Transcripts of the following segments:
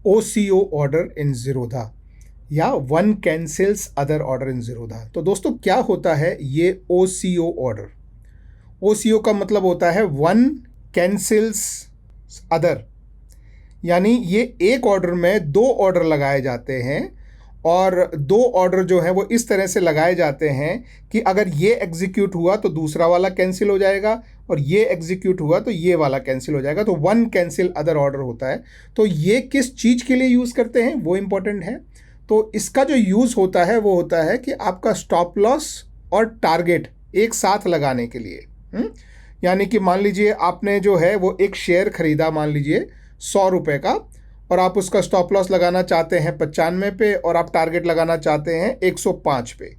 OCO order in Zerodha या one cancels other order in Zerodha. तो दोस्तों क्या होता है ये OCO ऑर्डर? OCO का मतलब होता है वन कैंसिल्स अदर, यानी ये एक ऑर्डर में दो ऑर्डर लगाए जाते हैं और दो ऑर्डर जो हैं वो इस तरह से लगाए जाते हैं कि अगर ये एग्जीक्यूट हुआ तो दूसरा वाला कैंसिल हो जाएगा और ये एग्जीक्यूट हुआ तो ये वाला कैंसिल हो जाएगा। तो वन कैंसिल अदर ऑर्डर होता है। तो ये किस चीज़ के लिए यूज़ करते हैं वो इम्पोर्टेंट है। तो इसका जो यूज़ होता है वो होता है कि आपका स्टॉप लॉस और टारगेट एक साथ लगाने के लिए। यानी कि मान लीजिए आपने जो है वो एक शेयर खरीदा, मान लीजिए 100 रुपये का, और आप उसका स्टॉप लॉस लगाना चाहते हैं 95 पे और आप टारगेट लगाना चाहते हैं 105 पे।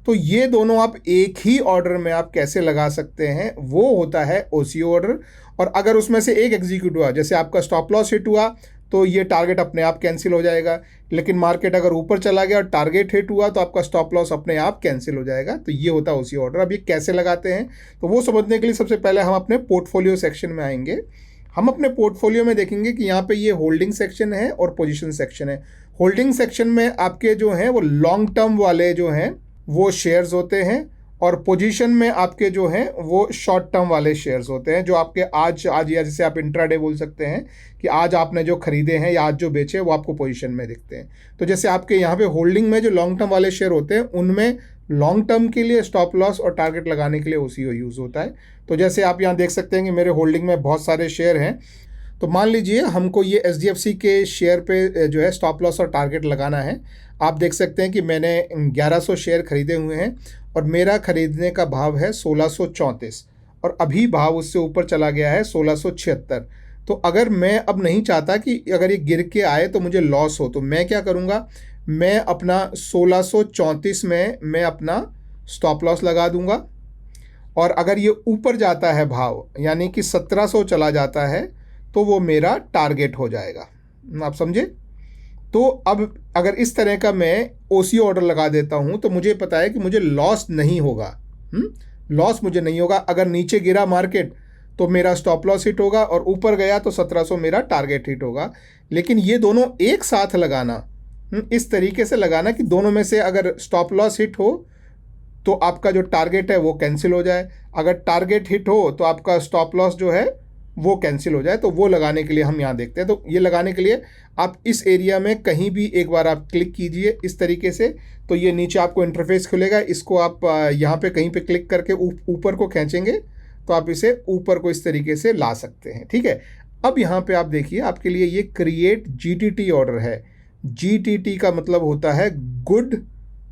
तो ये दोनों आप एक ही ऑर्डर में आप कैसे लगा सकते हैं, वो होता है OCO ऑर्डर। और अगर उसमें से एक एग्जीक्यूट हुआ, जैसे आपका स्टॉप लॉस हिट हुआ तो ये टारगेट अपने आप कैंसिल हो जाएगा, लेकिन मार्केट अगर ऊपर चला गया और टारगेट हिट हुआ तो आपका स्टॉप लॉस अपने आप कैंसिल हो जाएगा। तो ये होता है OCO ऑर्डर। अब ये कैसे लगाते हैं तो वो समझने के लिए सबसे पहले हम अपने पोर्टफोलियो सेक्शन में आएंगे। हम अपने पोर्टफोलियो में देखेंगे कि यहाँ पे ये होल्डिंग सेक्शन है और पोजीशन सेक्शन है। होल्डिंग सेक्शन में आपके जो हैं वो लॉन्ग टर्म वाले जो हैं वो शेयर्स होते हैं और पोजीशन में आपके जो हैं वो शॉर्ट टर्म वाले शेयर्स होते हैं, जो आपके आज या जैसे आप इंट्राडे बोल सकते हैं कि आज आपने जो खरीदे हैं या आज जो बेचे वो आपको पोजीशन में दिखते हैं। तो जैसे आपके यहाँ पे होल्डिंग में जो लॉन्ग टर्म वाले शेयर होते हैं उनमें लॉन्ग टर्म के लिए स्टॉप लॉस और टारगेट लगाने के लिए OCO यूज़ होता है। तो जैसे आप यहाँ देख सकते हैं कि मेरे होल्डिंग में बहुत सारे शेयर हैं। तो मान लीजिए हमको ये SDFC के शेयर पे जो है स्टॉप लॉस और टारगेट लगाना है। आप देख सकते हैं कि मैंने 1100 शेयर खरीदे हुए हैं और मेरा खरीदने का भाव है 1634 और अभी भाव उससे ऊपर चला गया है 1676। तो अगर मैं अब नहीं चाहता कि अगर ये गिर के आए तो मुझे लॉस हो, तो मैं क्या करूँगा, मैं अपना 1634 में मैं अपना स्टॉप लॉस लगा दूंगा और अगर ये ऊपर जाता है भाव यानी कि 1700 चला जाता है तो वो मेरा टारगेट हो जाएगा। आप समझे? तो अब अगर इस तरह का मैं OCO ऑर्डर लगा देता हूँ तो मुझे पता है कि मुझे लॉस नहीं होगा। लॉस मुझे नहीं होगा। अगर नीचे गिरा मार्केट तो मेरा स्टॉप लॉस हिट होगा और ऊपर गया तो 1700 मेरा टारगेट हिट होगा। लेकिन ये दोनों एक साथ लगाना, इस तरीके से लगाना कि दोनों में से अगर स्टॉप लॉस हिट हो तो आपका जो टारगेट है वो कैंसिल हो जाए, अगर टारगेट हिट हो तो आपका स्टॉप लॉस जो है वो कैंसिल हो जाए। तो वो लगाने के लिए हम यहाँ देखते हैं। तो ये लगाने के लिए आप इस एरिया में कहीं भी एक बार आप क्लिक कीजिए इस तरीके से, तो ये नीचे आपको इंटरफेस खुलेगा। इसको आप यहाँ पे कहीं पे क्लिक करके ऊपर को खींचेंगे तो आप इसे ऊपर को इस तरीके से ला सकते हैं। ठीक है, अब यहाँ पे आप देखिए आपके लिए ये क्रिएट GTT ऑर्डर है। GTT का मतलब होता है गुड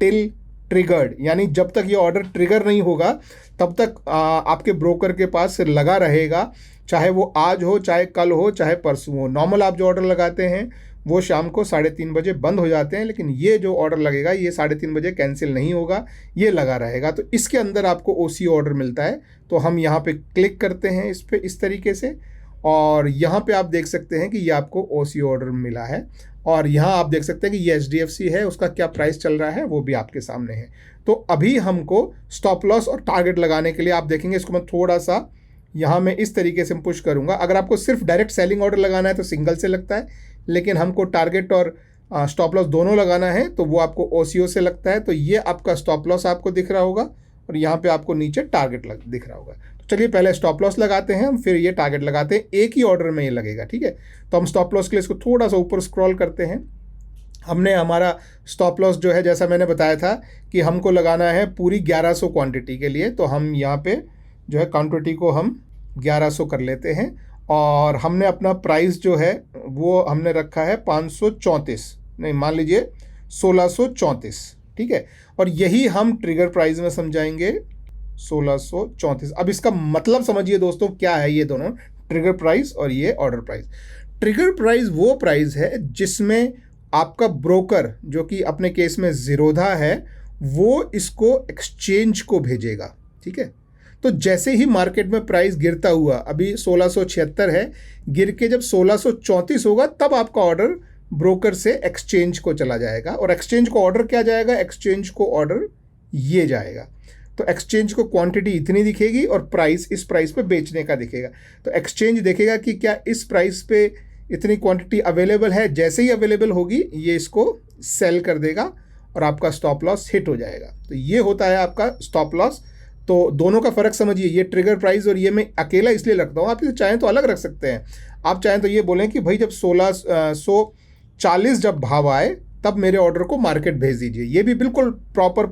टिल ट्रिगर्ड, यानी जब तक ये ऑर्डर ट्रिगर नहीं होगा तब तक आपके ब्रोकर के पास लगा रहेगा, चाहे वो आज हो, चाहे कल हो, चाहे परसों हो। नॉर्मल आप जो ऑर्डर लगाते हैं वो शाम को 3:30 बजे बंद हो जाते हैं, लेकिन ये जो ऑर्डर लगेगा ये 3:30 बजे कैंसिल नहीं होगा, ये लगा रहेगा। तो इसके अंदर आपको OCO ऑर्डर मिलता है। तो हम यहाँ पे क्लिक करते हैं इस पर इस तरीके से और यहाँ पे आप देख सकते हैं कि ये आपको OCO ऑर्डर मिला है और यहाँ आप देख सकते हैं कि ये SDFC है, उसका क्या प्राइस चल रहा है वो भी आपके सामने है। तो अभी हमको स्टॉप लॉस और टारगेट लगाने के लिए आप देखेंगे, इसको मैं थोड़ा सा यहाँ मैं इस तरीके से पुश करूँगा। अगर आपको सिर्फ डायरेक्ट सेलिंग ऑर्डर लगाना है तो सिंगल से लगता है, लेकिन हमको टारगेट और स्टॉप लॉस दोनों लगाना है तो वो आपको OCO से लगता है। तो ये आपका स्टॉप लॉस आपको दिख रहा होगा और यहाँ पे आपको नीचे टारगेट दिख रहा होगा। तो चलिए पहले स्टॉप लॉस लगाते हैं, हम फिर ये टारगेट लगाते हैं, एक ही ऑर्डर में ये लगेगा। ठीक है, तो हम स्टॉप लॉस के लिए इसको थोड़ा सा ऊपर स्क्रॉल करते हैं। हमने हमारा स्टॉप लॉस जो है जैसा मैंने बताया था कि हमको लगाना है पूरी 1100 क्वांटिटी के लिए, तो हम यहाँ पे जो है क्वांटिटी को हम 1100 कर लेते हैं और हमने अपना प्राइस जो है वो हमने रखा है 534, नहीं मान लीजिए 1634। ठीक है, और यही हम ट्रिगर प्राइस में समझाएंगे 1634। अब इसका मतलब समझिए दोस्तों क्या है ये दोनों, ट्रिगर प्राइस और ये ऑर्डर प्राइस। ट्रिगर प्राइस वो प्राइस है जिसमें आपका ब्रोकर जो कि अपने केस में ज़ीरोधा है वो इसको एक्सचेंज को भेजेगा। ठीक है, तो जैसे ही मार्केट में प्राइस गिरता हुआ, अभी 1676 है, गिर के जब 1634 होगा तब आपका ऑर्डर ब्रोकर से एक्सचेंज को चला जाएगा और एक्सचेंज को ऑर्डर क्या जाएगा, एक्सचेंज को ऑर्डर ये जाएगा। तो एक्सचेंज को क्वांटिटी इतनी दिखेगी और प्राइस इस प्राइस पे बेचने का दिखेगा। तो एक्सचेंज देखेगा कि क्या इस प्राइस पे इतनी क्वांटिटी अवेलेबल है, जैसे ही अवेलेबल होगी ये इसको सेल कर देगा और आपका स्टॉप लॉस हिट हो जाएगा। तो ये होता है आपका स्टॉप लॉस। तो दोनों का फ़र्क समझिए, ये ट्रिगर प्राइस और ये मैं अकेला इसलिए रखता हूँ, आप इसे चाहें तो अलग रख सकते हैं। आप चाहें तो ये बोलें कि भाई जब 1640 जब भाव आए तब मेरे ऑर्डर को मार्केट भेज दीजिए, ये भी बिल्कुल प्रॉपर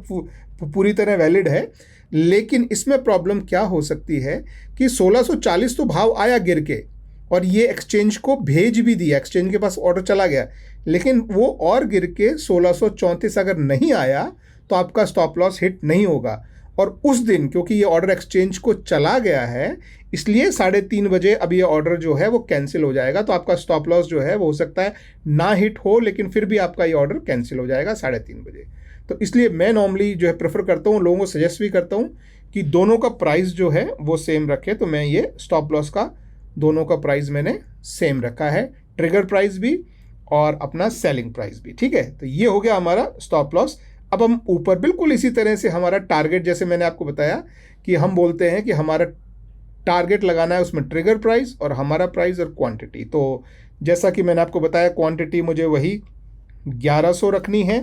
पूरी तरह वैलिड है। लेकिन इसमें प्रॉब्लम क्या हो सकती है कि 1640 तो भाव आया गिर के और ये एक्सचेंज को भेज भी दिया, एक्सचेंज के पास ऑर्डर चला गया, लेकिन वो और गिर के 1634 अगर नहीं आया तो आपका स्टॉप लॉस हिट नहीं होगा। और उस दिन क्योंकि ये ऑर्डर एक्सचेंज को चला गया है, इसलिए 3:30 बजे अब ये ऑर्डर जो है वो कैंसिल हो जाएगा। तो आपका स्टॉप लॉस जो है वो हो सकता है ना हिट हो, लेकिन फिर भी आपका ये ऑर्डर कैंसिल हो जाएगा 3:30 बजे। तो इसलिए मैं नॉर्मली जो है प्रेफर करता हूँ, लोगों को सजेस्ट भी करता हूँ कि दोनों का प्राइस जो है वो सेम रखे। तो मैं ये स्टॉप लॉस का दोनों का प्राइस मैंने सेम रखा है, ट्रिगर प्राइस भी और अपना सेलिंग प्राइस भी। ठीक है, तो ये हो गया हमारा स्टॉप लॉस। अब हम ऊपर बिल्कुल इसी तरह से हमारा टारगेट, जैसे मैंने आपको बताया कि हम बोलते हैं कि हमारा टारगेट लगाना है उसमें ट्रिगर प्राइस और हमारा प्राइस और क्वांटिटी। तो जैसा कि मैंने आपको बताया क्वांटिटी मुझे वही 1100 रखनी है,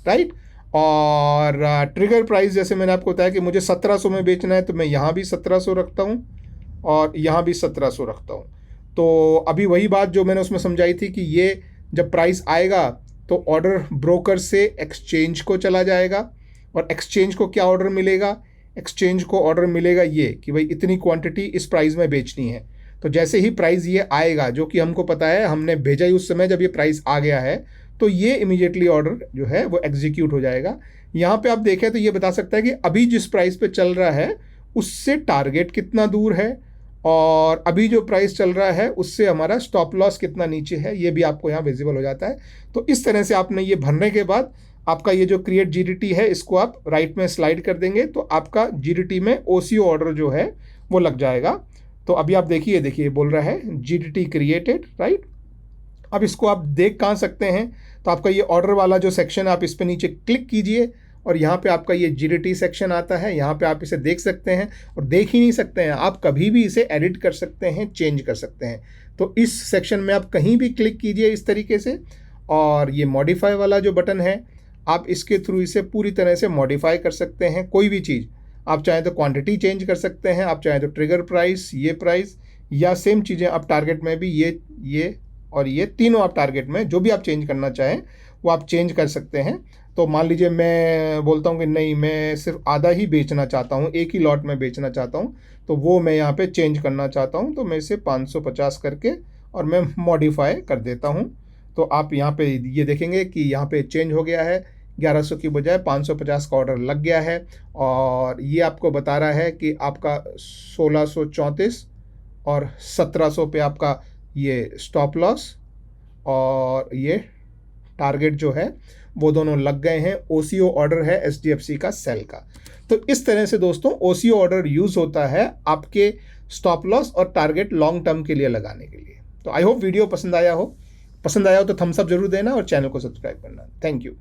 राइट। और ट्रिगर प्राइस जैसे मैंने आपको बताया कि मुझे 1700 में बेचना है, तो मैं यहाँ भी 1700 रखता हूँ और यहाँ भी 1700 रखता हूँ। तो अभी वही बात जो मैंने उसमें समझाई थी कि ये जब प्राइस आएगा तो ऑर्डर ब्रोकर से एक्सचेंज को चला जाएगा और एक्सचेंज को क्या ऑर्डर मिलेगा, एक्सचेंज को ऑर्डर मिलेगा ये कि भाई इतनी क्वांटिटी इस प्राइस में बेचनी है। तो जैसे ही प्राइस ये आएगा, जो कि हमको पता है हमने भेजा ही उस समय जब ये प्राइस आ गया है, तो ये इमीडिएटली ऑर्डर जो है वो एग्जीक्यूट हो जाएगा। यहाँ पे आप देखें तो ये बता सकता है कि अभी जिस प्राइस पे चल रहा है उससे टारगेट कितना दूर है और अभी जो प्राइस चल रहा है उससे हमारा स्टॉप लॉस कितना नीचे है, ये भी आपको यहाँ विजिबल हो जाता है। तो इस तरह से आपने ये भरने के बाद आपका ये जो क्रिएट जीडीटी है इसको आप राइट में स्लाइड कर देंगे तो आपका जीडीटी में ओसीओ ऑर्डर जो है वो लग जाएगा। तो अभी आप देखिए बोल रहा है जीडीटी क्रिएटेड, राइट। अब इसको आप देख कहाँ सकते हैं, तो आपका ये ऑर्डर वाला जो सेक्शन है आप इस पर नीचे क्लिक कीजिए और यहाँ पे आपका ये जीडीटी सेक्शन आता है। यहाँ पे आप इसे देख सकते हैं और देख ही नहीं सकते हैं, आप कभी भी इसे एडिट कर सकते हैं, चेंज कर सकते हैं। तो इस सेक्शन में आप कहीं भी क्लिक कीजिए इस तरीके से और ये मॉडिफाई वाला जो बटन है आप इसके थ्रू इसे पूरी तरह से मॉडिफाई कर सकते हैं। कोई भी चीज़ आप चाहें तो क्वांटिटी चेंज कर सकते हैं, आप चाहें तो ट्रिगर प्राइस, ये प्राइस, या सेम चीज़ें आप टारगेट में भी ये और ये तीनों आप टारगेट में जो भी आप चेंज करना चाहें वो आप चेंज कर सकते हैं। तो मान लीजिए मैं बोलता हूँ कि नहीं, मैं सिर्फ आधा ही बेचना चाहता हूँ, एक ही लॉट में बेचना चाहता हूँ, तो वो मैं यहाँ पे चेंज करना चाहता हूँ। तो मैं इसे 550 करके और मैं मॉडिफाई कर देता हूँ। तो आप यहाँ पे ये देखेंगे कि यहाँ पे चेंज हो गया है, 1100 की बजाय 550 का ऑर्डर लग गया है और ये आपको बता रहा है कि आपका 1634 और 1700 पे आपका ये स्टॉप लॉस और ये टारगेट जो है वो दोनों लग गए हैं। ओसीओ ऑर्डर है एचडीएफसी का सेल का। तो इस तरह से दोस्तों ओसीओ ऑर्डर यूज़ होता है आपके स्टॉप लॉस और टारगेट लॉन्ग टर्म के लिए लगाने के लिए। तो आई होप वीडियो पसंद आया हो तो थम्स अप जरूर देना और चैनल को सब्सक्राइब करना। Thank you.